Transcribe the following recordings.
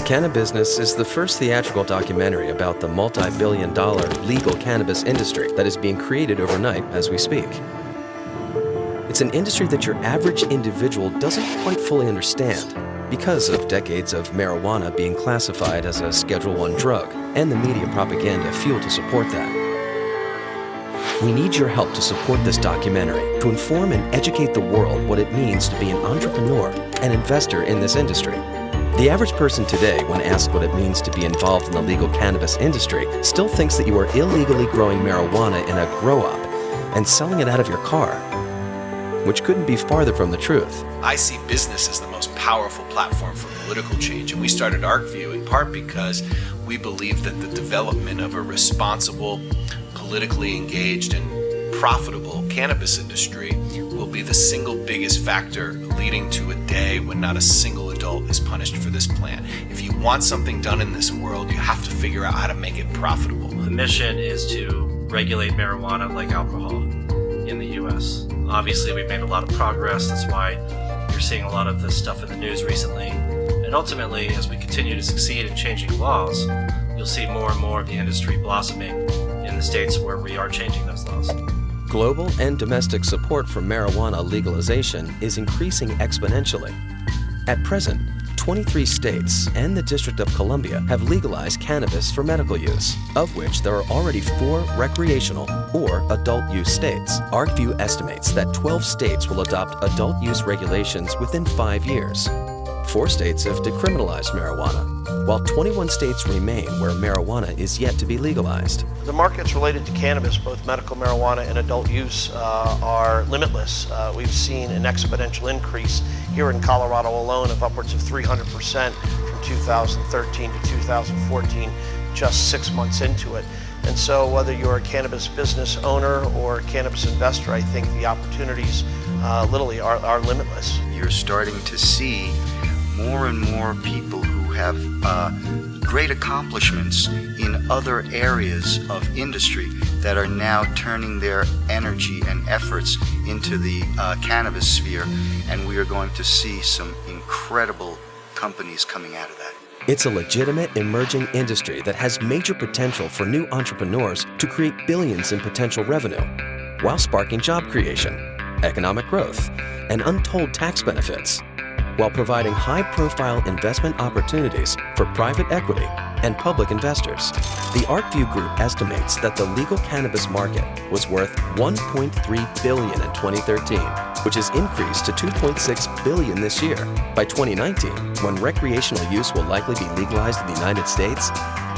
Cannabizness is the first theatrical documentary about the multi-billion-dollar legal cannabis industry that is being created overnight as we speak. It's an industry that your average individual doesn't quite fully understand because of decades of marijuana being classified as a Schedule I drug and the media propaganda fuel to support that. We need your help to support this documentary to inform and educate the world what it means to be an entrepreneur and investor in this industry. The average person today, when asked what it means to be involved in the legal cannabis industry, still thinks that you are illegally growing marijuana in a grow-up and selling it out of your car, which couldn't be farther from the truth. I see business as the most powerful platform for political change, and we started ArcView in part because we believe that the development of a responsible, politically engaged, and profitable cannabis industry will be the single biggest factor leading to a day when not a single adult is punished for this plant. If you want something done in this world, you have to figure out how to make it profitable. The mission is to regulate marijuana like alcohol in the U.S. Obviously, we've made a lot of progress. That's why you're seeing a lot of this stuff in the news recently. And ultimately, as we continue to succeed in changing laws, you'll see more and more of the industry blossoming in the states where we are changing those laws. Global and domestic support for marijuana legalization is increasing exponentially. At present, 23 states and the District of Columbia have legalized cannabis for medical use, of which there are already 4 recreational or adult use states. ArcView estimates that 12 states will adopt adult use regulations within 5 years. 4 states have decriminalized marijuana, while 21 states remain where marijuana is yet to be legalized. The markets related to cannabis, both medical marijuana and adult use, are limitless. We've seen an exponential increase here in Colorado alone of upwards of 300% from 2013 to 2014, just 6 months into it. And so whether you're a cannabis business owner or a cannabis investor, I think the opportunities literally are limitless. You're starting to see more and more people who have great accomplishments in other areas of industry that are now turning their energy and efforts into the cannabis sphere, and we are going to see some incredible companies coming out of that. It's a legitimate emerging industry that has major potential for new entrepreneurs to create billions in potential revenue, while sparking job creation, economic growth, and untold tax benefits, while providing high-profile investment opportunities for private equity and public investors. The ArcView Group estimates that the legal cannabis market was worth $1.3 billion in 2013, which has increased to $2.6 billion this year. By 2019, when recreational use will likely be legalized in the United States,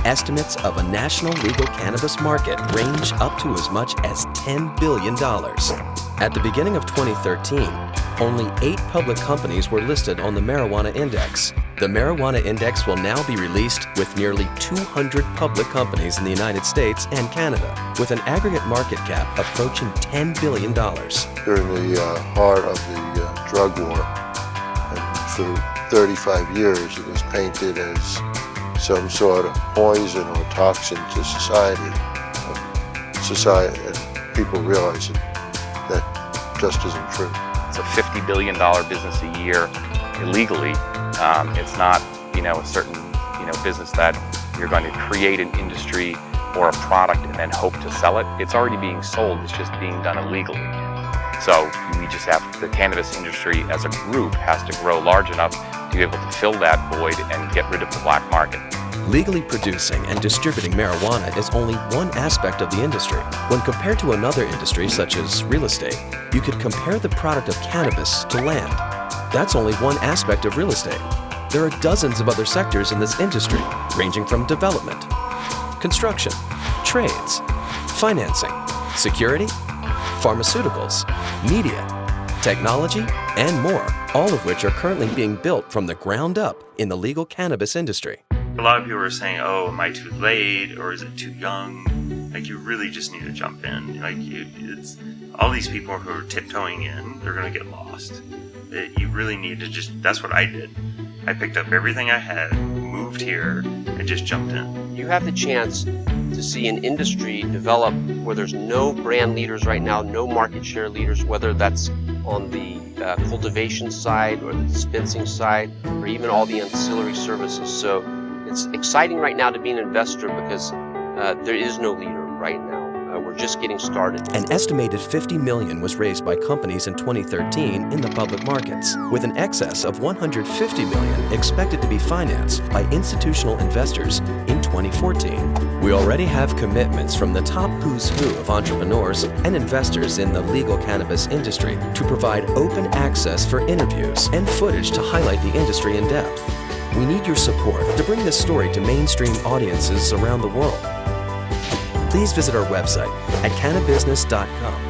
estimates of a national legal cannabis market range up to as much as $10 billion. At the beginning of 2013, only 8 public companies were listed on the Marijuana Index. The Marijuana Index will now be released with nearly 200 public companies in the United States and Canada, with an aggregate market cap approaching $10 billion. During the heart of the drug war, and for 35 years it was painted as some sort of poison or toxin to society. And people realize that just isn't true. It's a $50 billion business a year illegally. It's not, a certain, business that you're going to create an industry or a product and then hope to sell it. It's already being sold. It's just being done illegally. So we just have the cannabis industry as a group has to grow large enough to be able to fill that void and get rid of the black market. Legally producing and distributing marijuana is only one aspect of the industry. When compared to another industry, such as real estate, you could compare the product of cannabis to land. That's only one aspect of real estate. There are dozens of other sectors in this industry, ranging from development, construction, trades, financing, security, pharmaceuticals, media, technology, and more, all of which are currently being built from the ground up in the legal cannabis industry. A lot of people are saying, oh, am I too late or is it too young? Like, you really just need to jump in. Like, it's all these people who are tiptoeing in, they're going to get lost. You really need to that's what I did. I picked up everything I had, moved here, and just jumped in. You have the chance to see an industry develop where there's no brand leaders right now, no market share leaders, whether that's on the cultivation side or the dispensing side or even all the ancillary services. So It's exciting right now to be an investor because there is no leader right now. We're just getting started. An estimated $50 million was raised by companies in 2013 in the public markets, with an excess of $150 million expected to be financed by institutional investors in 2014. We already have commitments from the top who's who of entrepreneurs and investors in the legal cannabis industry to provide open access for interviews and footage to highlight the industry in depth. We need your support to bring this story to mainstream audiences around the world. Please visit our website at cannabizness.com